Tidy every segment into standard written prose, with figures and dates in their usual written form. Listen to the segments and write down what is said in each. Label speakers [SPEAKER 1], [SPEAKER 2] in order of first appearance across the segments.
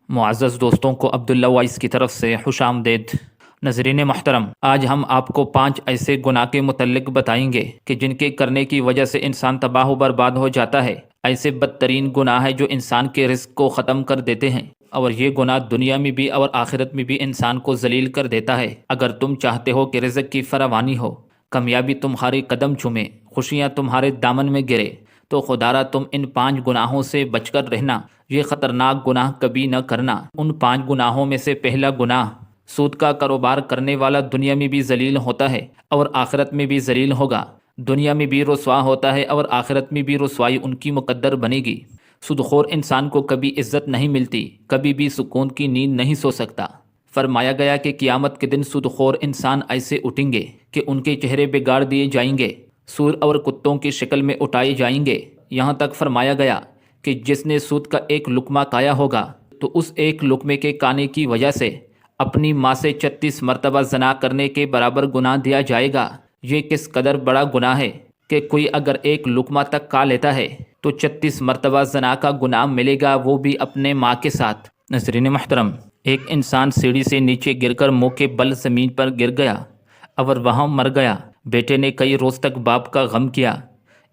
[SPEAKER 1] معزز دوستوں کو عبداللہ وائس کی طرف سے خوش آمدید۔ ناظرین محترم، آج ہم آپ کو 5 ایسے گناہ کے متعلق بتائیں گے کہ جن کے کرنے کی وجہ سے انسان تباہ و برباد ہو جاتا ہے۔ ایسے بدترین گناہ ہے جو انسان کے رزق کو ختم کر دیتے ہیں، اور یہ گناہ دنیا میں بھی اور آخرت میں بھی انسان کو ذلیل کر دیتا ہے۔ اگر تم چاہتے ہو کہ رزق کی فراوانی ہو، کامیابی تمہارے قدم چومے، خوشیاں تمہارے دامن میں گرے، تو خدارا تم ان 5 گناہوں سے بچ کر رہنا۔ یہ خطرناک گناہ کبھی نہ کرنا۔ ان 5 گناہوں میں سے پہلا گناہ، سود کا کاروبار کرنے والا دنیا میں بھی ذلیل ہوتا ہے اور آخرت میں بھی ذلیل ہوگا۔ دنیا میں بھی رسوا ہوتا ہے اور آخرت میں بھی رسوائی ان کی مقدر بنے گی۔ سود خور انسان کو کبھی عزت نہیں ملتی، کبھی بھی سکون کی نیند نہیں سو سکتا۔ فرمایا گیا کہ قیامت کے دن سود خور انسان ایسے اٹھیں گے کہ ان کے چہرے بگاڑ دیے جائیں گے، سور اور کتوں کی شکل میں اٹھائے جائیں گے۔ یہاں تک فرمایا گیا کہ جس نے سود کا ایک لقمہ کھایا ہوگا تو اس ایک لقمے کے کھانے کی وجہ سے اپنی ماں سے 36 مرتبہ زنا کرنے کے برابر گناہ دیا جائے گا۔ یہ کس قدر بڑا گناہ ہے کہ کوئی اگر ایک لقمہ تک کھا لیتا ہے تو 36 مرتبہ زنا کا گناہ ملے گا، وہ بھی اپنے ماں کے ساتھ۔ ناظرین محترم، ایک انسان سیڑھی سے نیچے گر کر منہ کے بل زمین پر گر گیا اور وہاں مر گیا۔ بیٹے نے کئی روز تک باپ کا غم کیا۔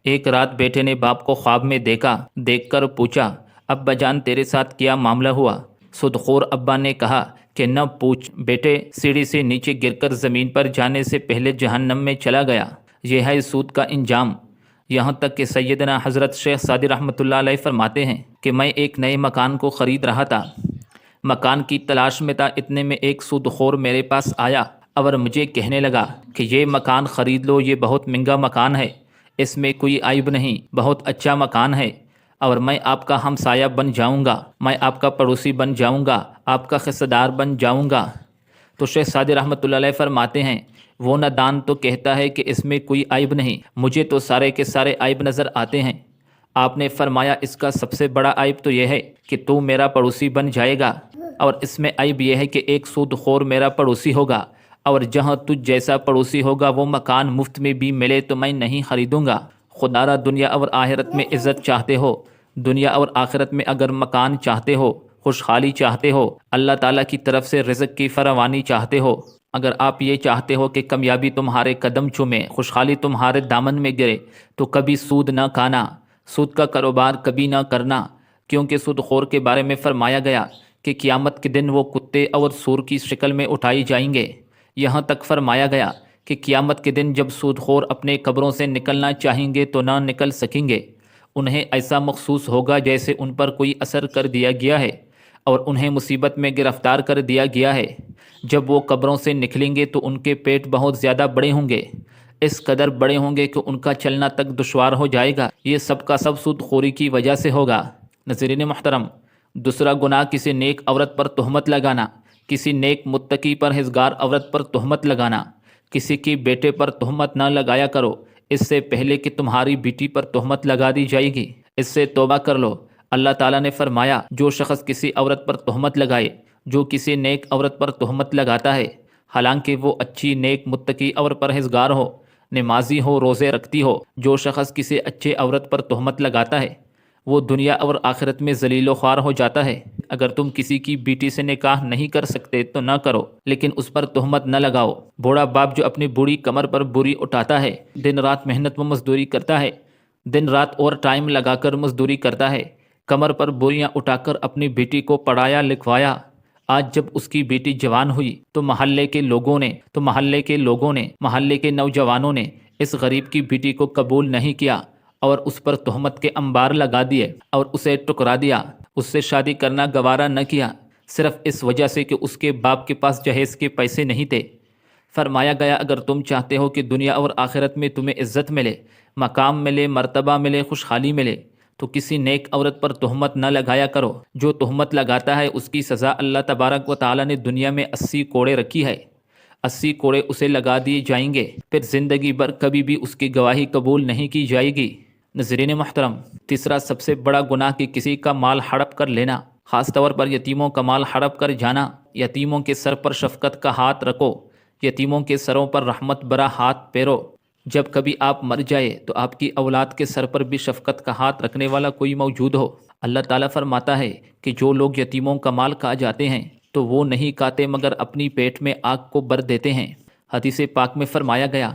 [SPEAKER 1] ایک رات بیٹے نے باپ کو خواب میں دیکھ کر پوچھا، ابا جان تیرے ساتھ کیا معاملہ ہوا؟ سودخور ابا نے کہا کہ نہ پوچھ بیٹے، سیڑھی سے نیچے گر کر زمین پر جانے سے پہلے جہنم میں چلا گیا۔ یہ ہے سود کا انجام۔ یہاں تک کہ سیدنا حضرت شیخ سعدی رحمۃ اللہ علیہ فرماتے ہیں کہ میں ایک نئے مکان کو خرید رہا تھا، مکان کی تلاش میں تھا، اتنے میں ایک سود خور میرے پاس آیا اور مجھے کہنے لگا کہ یہ مکان خرید لو، یہ بہت مہنگا مکان ہے، اس میں کوئی عیب نہیں، بہت اچھا مکان ہے، اور میں آپ کا ہمسایہ بن جاؤں گا، میں آپ کا پڑوسی بن جاؤں گا، آپ کا حصہ دار بن جاؤں گا۔ تو شیخ سعدی رحمۃ اللہ علیہ فرماتے ہیں، وہ نادان تو کہتا ہے کہ اس میں کوئی عیب نہیں، مجھے تو سارے کے سارے عیب نظر آتے ہیں۔ آپ نے فرمایا اس کا سب سے بڑا عیب تو یہ ہے کہ تو میرا پڑوسی بن جائے گا، اور اس میں عیب یہ ہے کہ ایک سود خور میرا پڑوسی ہوگا، اور جہاں تجھ جیسا پڑوسی ہوگا وہ مکان مفت میں بھی ملے تو میں نہیں خریدوں گا۔ خدارا دنیا اور آخرت میں عزت چاہتے ہو، دنیا اور آخرت میں اگر مکان چاہتے ہو، خوشحالی چاہتے ہو، اللہ تعالیٰ کی طرف سے رزق کی فراوانی چاہتے ہو، اگر آپ یہ چاہتے ہو کہ کامیابی تمہارے قدم چومے، خوشحالی تمہارے دامن میں گرے، تو کبھی سود نہ کھانا، سود کا کاروبار کبھی نہ کرنا، کیونکہ سود خور کے بارے میں فرمایا گیا کہ قیامت کے دن وہ کتے اور سور کی شکل میں اٹھائی جائیں گے۔ یہاں تک فرمایا گیا کہ قیامت کے دن جب سود خور اپنے قبروں سے نکلنا چاہیں گے تو نہ نکل سکیں گے۔ انہیں ایسا محسوس ہوگا جیسے ان پر کوئی اثر کر دیا گیا ہے اور انہیں مصیبت میں گرفتار کر دیا گیا ہے۔ جب وہ قبروں سے نکلیں گے تو ان کے پیٹ بہت زیادہ بڑے ہوں گے، اس قدر بڑے ہوں گے کہ ان کا چلنا تک دشوار ہو جائے گا۔ یہ سب کا سب سود خوری کی وجہ سے ہوگا۔ ناظرین محترم، دوسرا گناہ کسی نیک عورت پر تہمت لگانا، کسی نیک متقی پرہیزگار عورت پر تہمت لگانا۔ کسی کی بیٹے پر تہمت نہ لگایا کرو، اس سے پہلے کہ تمہاری بیٹی پر تہمت لگا دی جائے گی، اس سے توبہ کر لو۔ اللہ تعالیٰ نے فرمایا، جو شخص کسی عورت پر تہمت لگائے، جو کسی نیک عورت پر تہمت لگاتا ہے، حالانکہ وہ اچھی نیک متقی اور پرہیزگار ہو، نمازی ہو، روزے رکھتی ہو، جو شخص کسی اچھے عورت پر تہمت لگاتا ہے وہ دنیا اور آخرت میں ذلیل و خوار ہو جاتا ہے۔ اگر تم کسی کی بیٹی سے نکاح نہیں کر سکتے تو نہ کرو، لیکن اس پر تہمت نہ لگاؤ۔ بوڑھا باپ جو اپنی بوڑھی کمر پر بوری اٹھاتا ہے، دن رات محنت و مزدوری کرتا ہے، دن رات اور ٹائم لگا کر مزدوری کرتا ہے، کمر پر بوریاں اٹھا کر اپنی بیٹی کو پڑھایا لکھوایا، آج جب اس کی بیٹی جوان ہوئی تو محلے کے نوجوانوں نے اس غریب کی بیٹی کو قبول نہیں کیا اور اس پر تہمت کے انبار لگا دیے اور اسے ٹکرا دیا، اس سے شادی کرنا گوارا نہ کیا، صرف اس وجہ سے کہ اس کے باپ کے پاس جہیز کے پیسے نہیں تھے۔ فرمایا گیا، اگر تم چاہتے ہو کہ دنیا اور آخرت میں تمہیں عزت ملے، مقام ملے، مرتبہ ملے، خوشحالی ملے، تو کسی نیک عورت پر تہمت نہ لگایا کرو۔ جو تہمت لگاتا ہے اس کی سزا اللہ تبارک و تعالیٰ نے دنیا میں 80 کوڑے رکھی ہے، 80 کوڑے اسے لگا دیے جائیں گے، پھر زندگی بھر کبھی بھی اس کی گواہی قبول نہیں کی جائے گی۔ ناظرین محترم، تیسرا سب سے بڑا گناہ کہ کسی کا مال ہڑپ کر لینا، خاص طور پر یتیموں کا مال ہڑپ کر جانا۔ یتیموں کے سر پر شفقت کا ہاتھ رکھو، یتیموں کے سروں پر رحمت برا ہاتھ پھیرو۔ جب کبھی آپ مر جائے تو آپ کی اولاد کے سر پر بھی شفقت کا ہاتھ رکھنے والا کوئی موجود ہو۔ اللہ تعالیٰ فرماتا ہے کہ جو لوگ یتیموں کا مال کھا جاتے ہیں تو وہ نہیں کھاتے مگر اپنی پیٹ میں آگ کو بر دیتے ہیں۔ حدیث پاک میں فرمایا گیا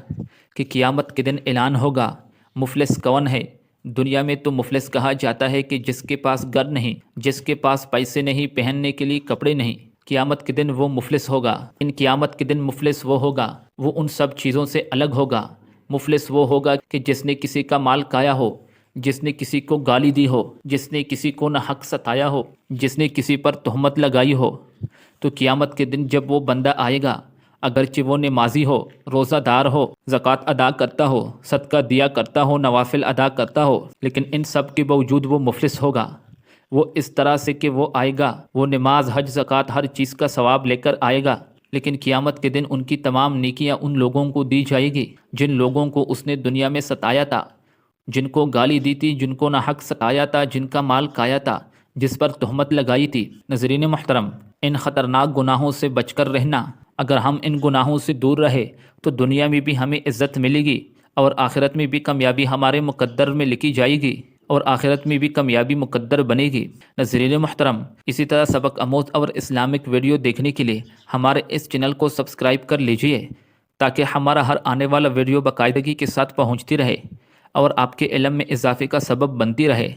[SPEAKER 1] کہ قیامت کے دن اعلان ہوگا، مفلس کون ہے؟ دنیا میں تو مفلس کہا جاتا ہے کہ جس کے پاس گھر نہیں، جس کے پاس پیسے نہیں، پہننے کے لیے کپڑے نہیں۔ قیامت کے دن وہ مفلس ہوگا۔ ان قیامت کے دن مفلس وہ ہوگا، وہ ان سب چیزوں سے الگ ہوگا۔ مفلس وہ ہوگا کہ جس نے کسی کا مال کھایا ہو، جس نے کسی کو گالی دی ہو، جس نے کسی کو نہ حق ستایا ہو، جس نے کسی پر تہمت لگائی ہو۔ تو قیامت کے دن جب وہ بندہ آئے گا، اگرچہ وہ نمازی ہو، روزہ دار ہو، زکوٰۃ ادا کرتا ہو، صدقہ دیا کرتا ہو، نوافل ادا کرتا ہو، لیکن ان سب کے باوجود وہ مفلس ہوگا۔ وہ اس طرح سے کہ وہ آئے گا، وہ نماز، حج، زکوٰۃ ہر چیز کا ثواب لے کر آئے گا، لیکن قیامت کے دن ان کی تمام نیکیاں ان لوگوں کو دی جائے گی جن لوگوں کو اس نے دنیا میں ستایا تھا، جن کو گالی دی تھی، جن کو ناحق ستایا تھا، جن کا مال کھایا تھا، جس پر تہمت لگائی تھی۔ ناظرین محترم، ان خطرناک گناہوں سے بچ کر رہنا۔ اگر ہم ان گناہوں سے دور رہے تو دنیا میں بھی ہمیں عزت ملے گی اور آخرت میں بھی کامیابی ہمارے مقدر میں لکھی جائے گی، اور آخرت میں بھی کامیابی مقدر بنے گی۔ ناظرین محترم، اسی طرح سبق آموز اور اسلامک ویڈیو دیکھنے کے لیے ہمارے اس چینل کو سبسکرائب کر لیجئے تاکہ ہمارا ہر آنے والا ویڈیو باقاعدگی کے ساتھ پہنچتی رہے اور آپ کے علم میں اضافے کا سبب بنتی رہے۔